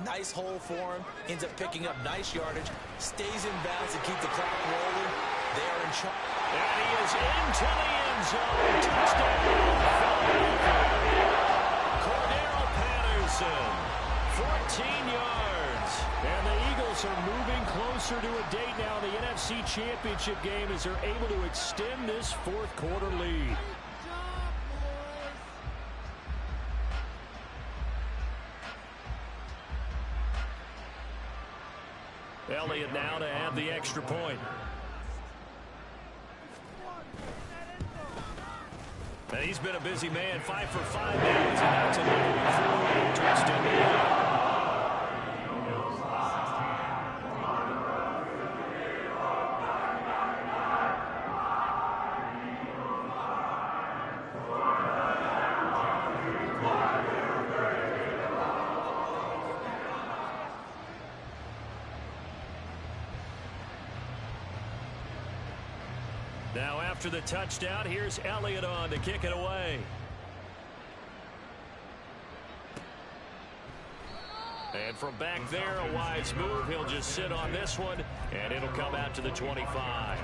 Speaker 6: nice hole for him, ends up picking up nice yardage, stays in bounds to keep the clock rolling. They are in charge.
Speaker 4: And he is into the end zone. Touchdown. Cordero Patterson, 14 yards. And the Eagles are moving closer to a date now in the NFC Championship game as they're able to extend this fourth quarter lead. Elliott now to have the extra point. And he's been a busy man. 5 for 5 now. It's about to extend the lead. Now after the touchdown, here's Elliott on to kick it away. And from back there, a wise move. He'll just sit on this one, and it'll come out to the 25.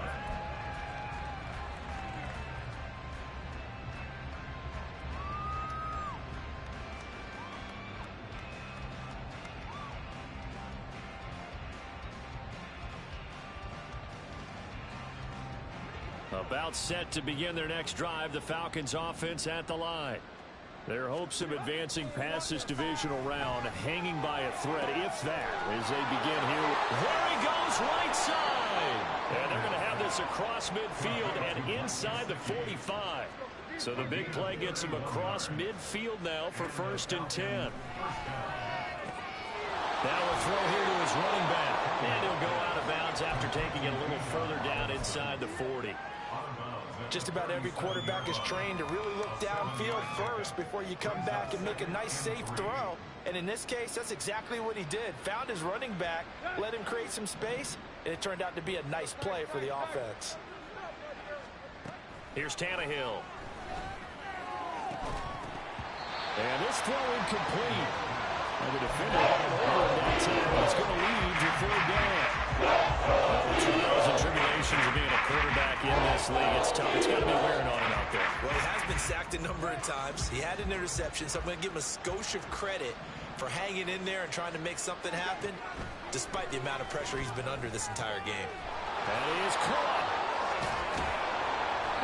Speaker 4: About set to begin their next drive, the Falcons offense at the line. Their hopes of advancing past this divisional round hanging by a thread, if that, as they begin here. There he goes, right side. And they're going to have this across midfield and inside the 45. So the big play gets him across midfield now for 1st and 10. Now a throw here to his running back. And he'll go out of bounds after taking it a little further down inside the 40.
Speaker 6: Just about every quarterback is trained to really look downfield first before you come back and make a nice, safe throw. And in this case, that's exactly what he did. Found his running back, let him create some space, and it turned out to be a nice play for the offense.
Speaker 4: Here's Tannehill. And this throw incomplete. And the defender had over that time. It's going to lead to 3rd down. Trials and tribulations of being a quarterback in this league. It's tough. It's got to be wearing on him out there.
Speaker 6: Well, he has been sacked a number of times. He had an interception, so I'm going to give him a skosh of credit for hanging in there and trying to make something happen, despite the amount of pressure he's been under this entire game.
Speaker 4: And he is caught.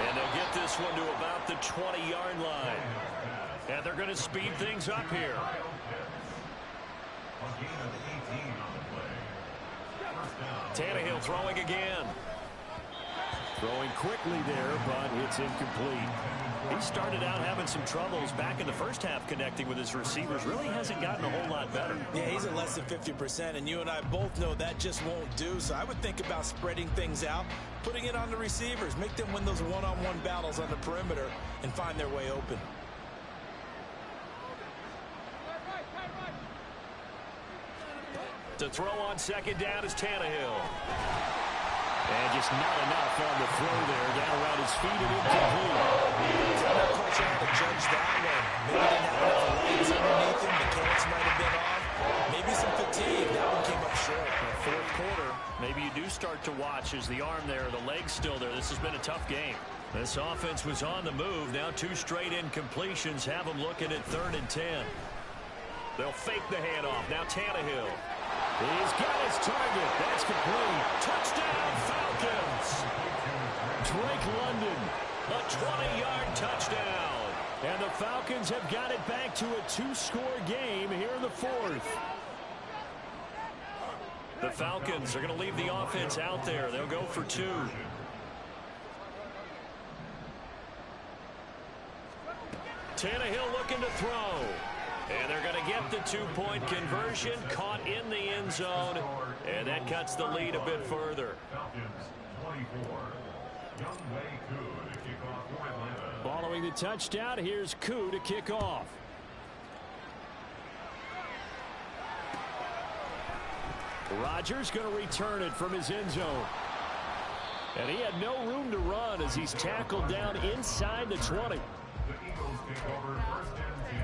Speaker 4: And they'll get this one to about the 20-yard line. And they're going to speed things up here. Tannehill throwing again. Throwing quickly there, but it's incomplete. He started out having some troubles back in the first half connecting with his receivers. Really hasn't gotten a whole lot better.
Speaker 6: Yeah, he's at less than 50%, and you and I both know that just won't do. So I would think about spreading things out, putting it on the receivers, make them win those one-on-one battles on the perimeter, and find their way open.
Speaker 4: To throw on 2nd down is Tannehill.
Speaker 7: And just not enough on the throw there. Down around his feet and incomplete.
Speaker 6: I'm not quite sure how to judge that one. Maybe didn't have enough legs underneath him. Mechanics might have been off. Maybe some fatigue. That one came up short.
Speaker 7: Fourth quarter, maybe you do start to watch as the arm there, the leg's still there. This has been a tough game. This offense was on the move. Now 2 straight incompletions have them looking at 3rd and 10. They'll fake the handoff. Now Tannehill. He's got his target. That's complete. Touchdown, Falcons. Drake London, a 20-yard touchdown. And the Falcons have got it back to a 2-score game here in the 4th. The Falcons are going to leave the offense out there. They'll go for 2. Tannehill looking to throw. And they're going to get the 2-point conversion. Caught in the end zone. And that cuts the lead a bit further. Following the touchdown, here's Koo to kick off. Rodgers going to return it from his end zone. And he had no room to run as he's tackled down inside the 20.
Speaker 9: The Eagles take over 1st and 10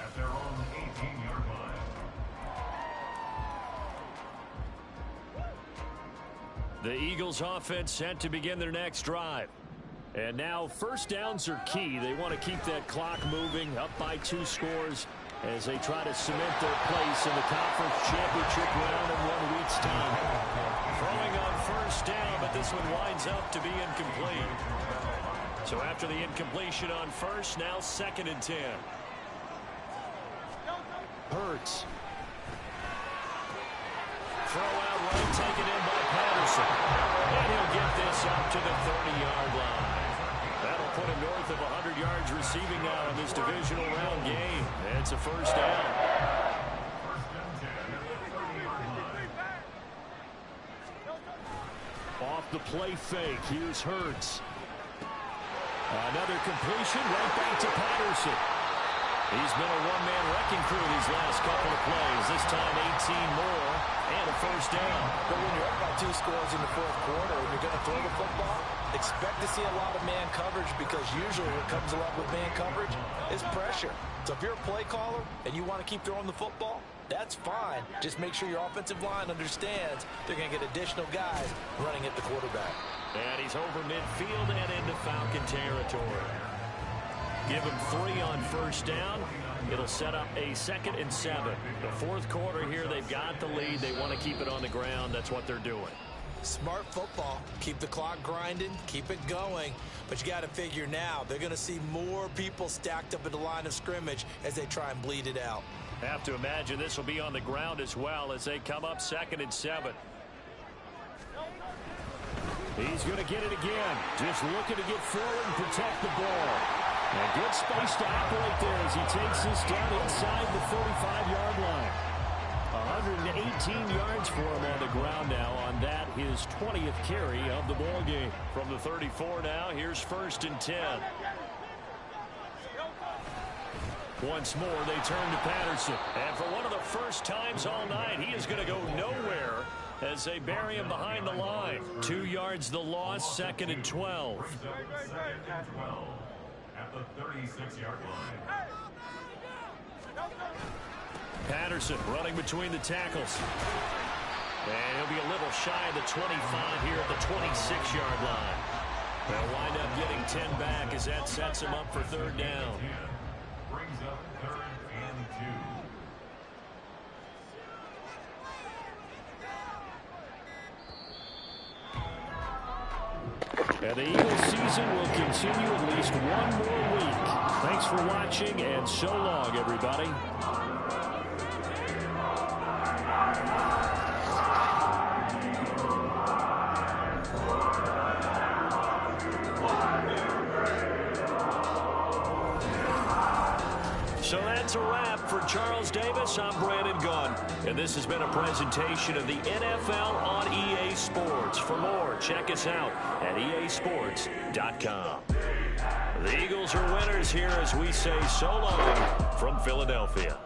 Speaker 9: at their own 18-yard line.
Speaker 7: The Eagles offense set to begin their next drive. And now 1st downs are key. They want to keep that clock moving, up by 2 scores as they try to cement their place in the conference championship round in 1 week's time. Throwing on 1st down, but this one winds up to be incomplete. So after the incompletion on 1st, now 2nd and 10. Hurts. Throw out right, taken in by Patterson. And he'll get this up to the 30-yard line. That'll put him north of 100 yards receiving now in this divisional round game. And it's a 1st down. Off the play fake, here's Hurts. Another completion right back to Patterson. He's been a one-man wrecking crew these last couple of plays. This time 18 more and a 1st down.
Speaker 6: But when you're up by 2 scores in the 4th quarter and you're going to throw the football, expect to see a lot of man coverage because usually what comes along with man coverage is pressure. So if you're a play caller and you want to keep throwing the football, that's fine. Just make sure your offensive line understands they're going to get additional guys running at the quarterback.
Speaker 7: And he's over midfield and into Falcon territory. Give him 3 on 1st down. It'll set up a 2nd and 7. The 4th quarter here, they've got the lead. They want to keep it on the ground. That's what they're doing.
Speaker 6: Smart football. Keep the clock grinding. Keep it going. But you got to figure now, they're going to see more people stacked up at the line of scrimmage as they try and bleed it out.
Speaker 7: Have to imagine this will be on the ground as well as they come up 2nd and 7. He's going to get it again. Just looking to get forward and protect the ball. And good space to operate there as he takes this down inside the 45-yard line. 118 yards for him on the ground now on that, his 20th carry of the ball game. From the 34 now, here's 1st and 10. Once more, they turn to Patterson. And for one of the first times all night, he is going to go nowhere as they bury him behind the line. 2 yards the loss, 2nd and 12.
Speaker 9: At the 36-yard line.
Speaker 7: Patterson running between the tackles. And he'll be a little shy of the 25 here at the 26-yard line. They'll wind up getting 10 back as that sets him up for 3rd down.
Speaker 9: Brings up 3rd and 2.
Speaker 7: And the Eagles season will continue at least 1 more week. Thanks for watching, and so long, everybody. So that's a wrap for Charles Davis. I'm Brandon Gunn, and this has been a presentation of the NFL on EA Sports. For more, check us out at easports.com. The Eagles are winners here as we say so long from Philadelphia.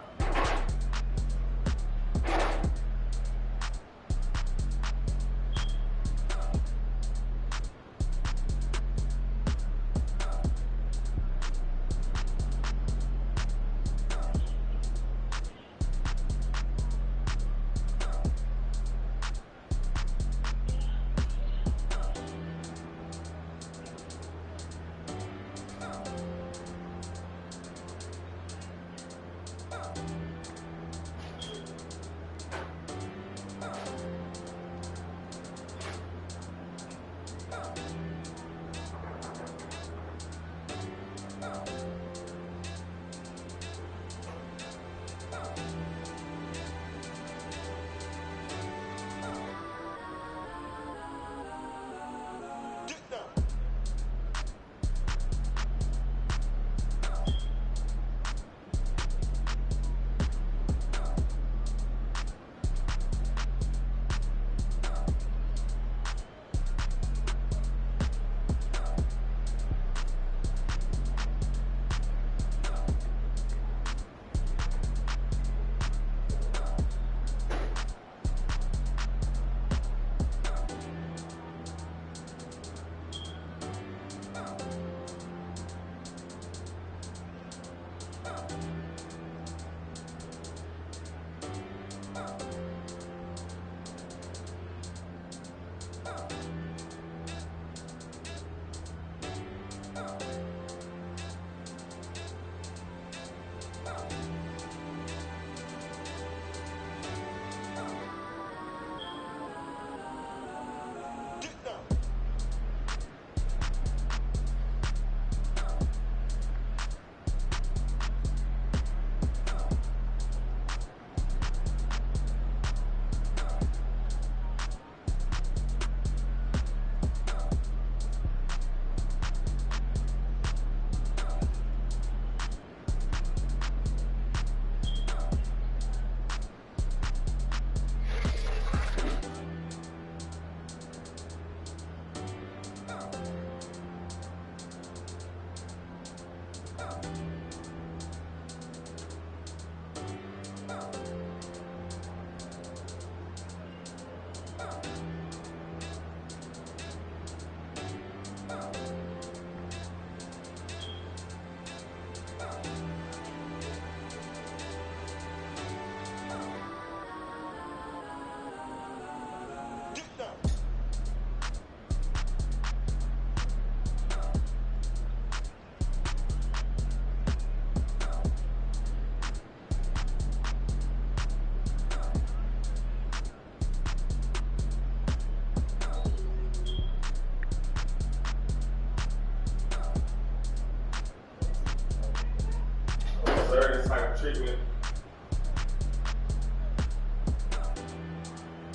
Speaker 5: type of treatment.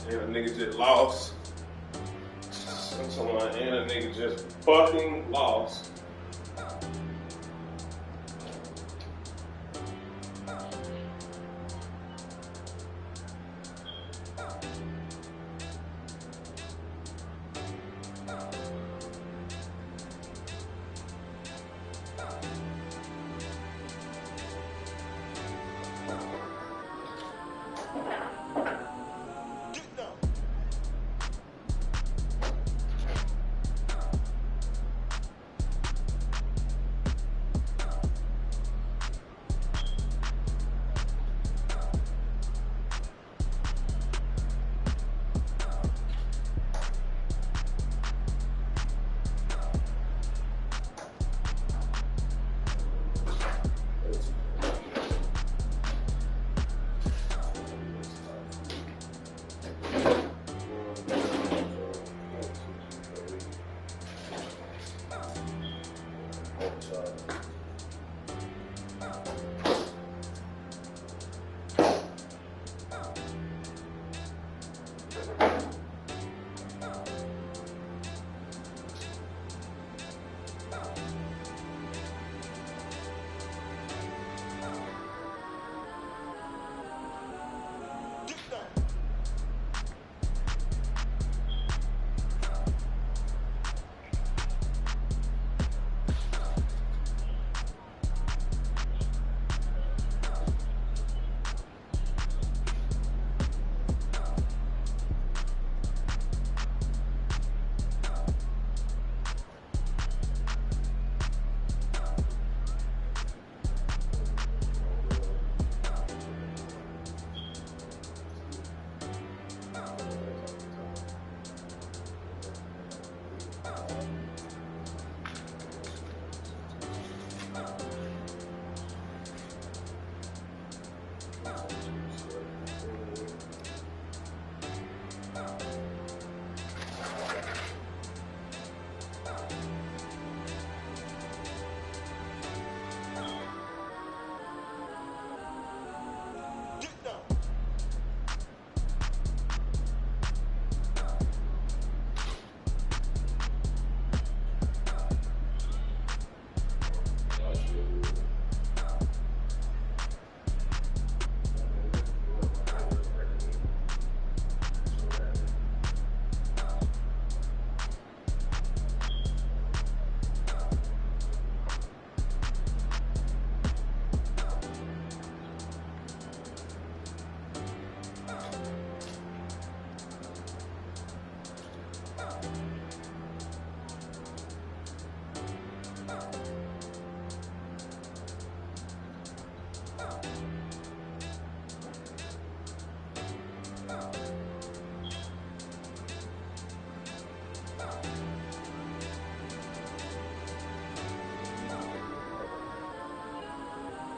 Speaker 5: And a nigga just lost. And a nigga just fucking lost.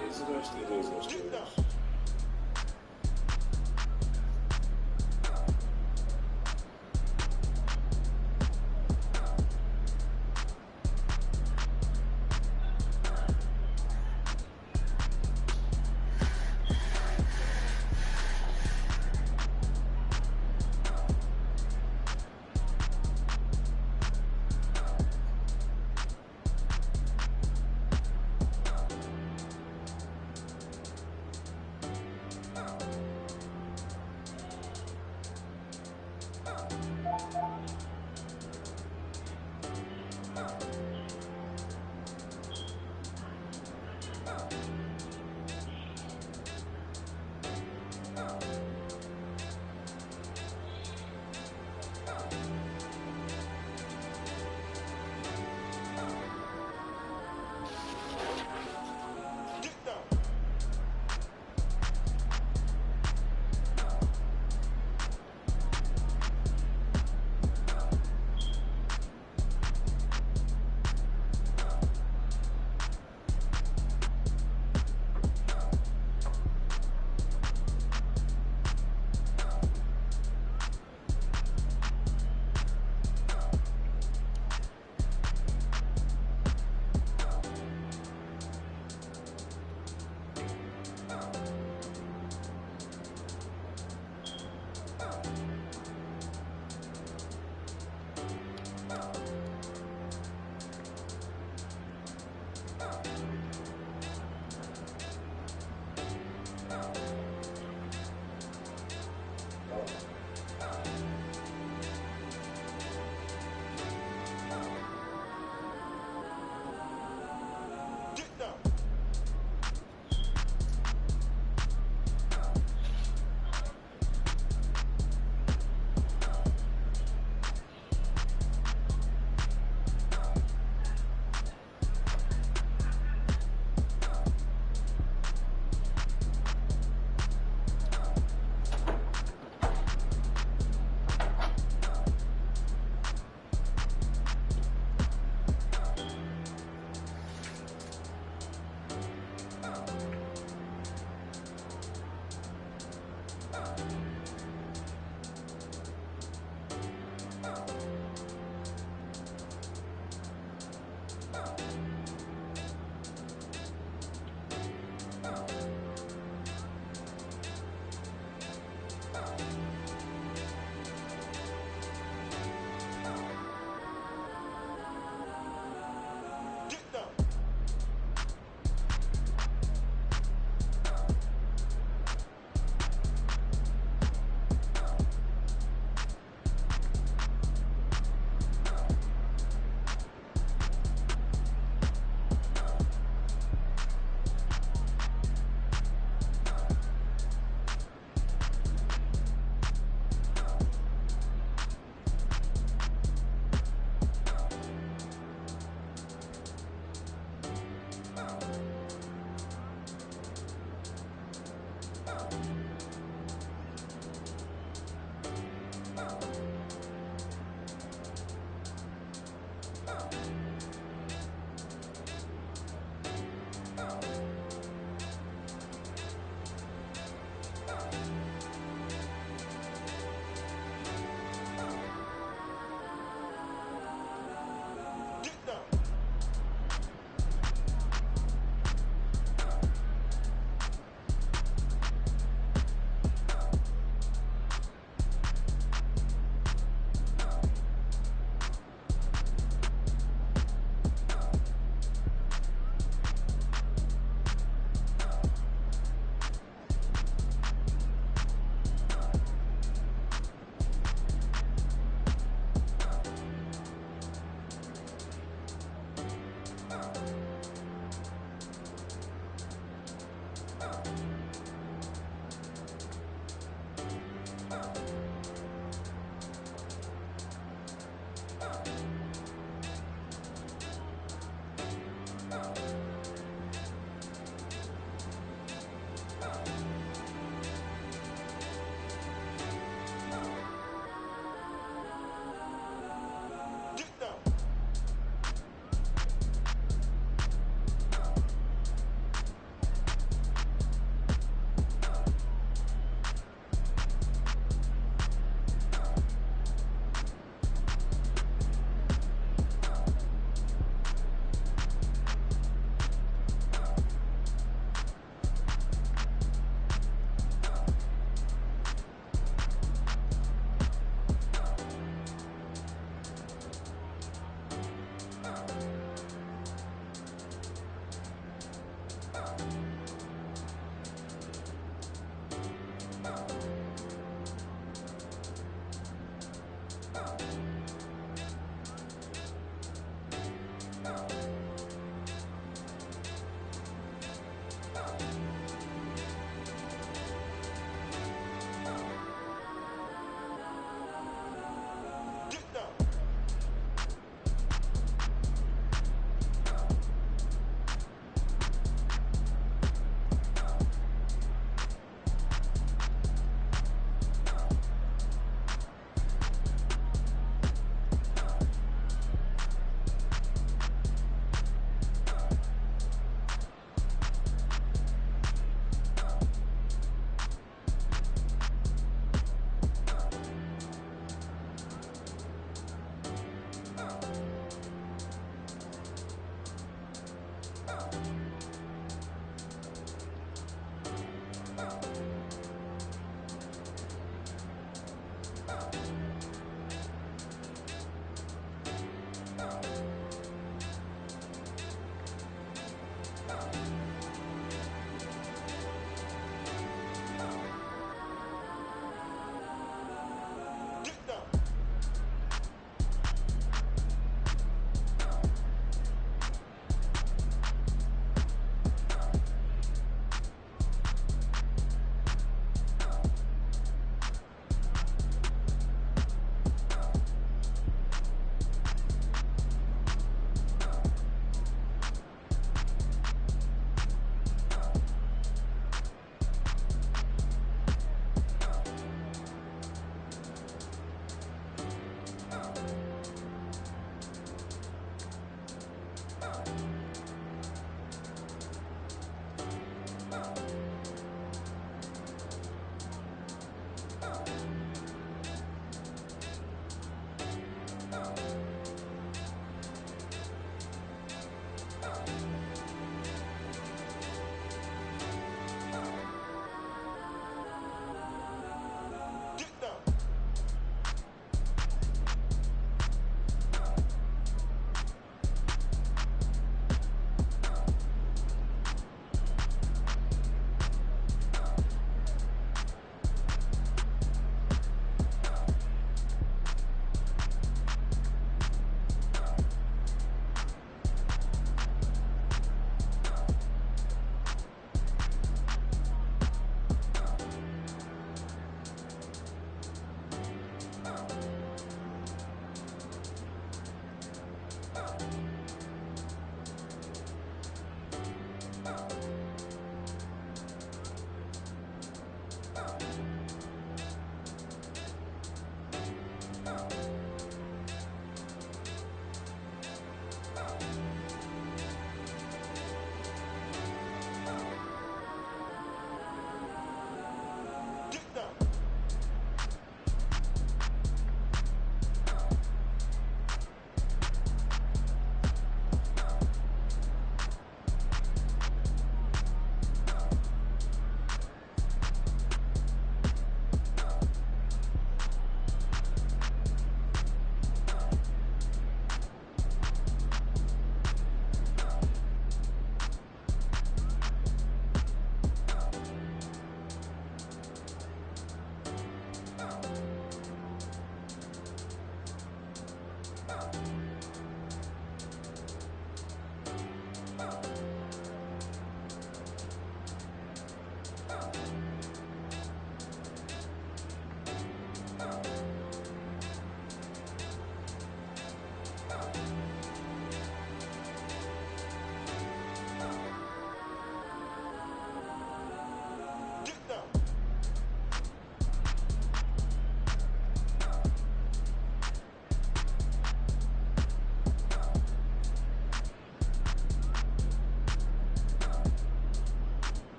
Speaker 10: It is what it is.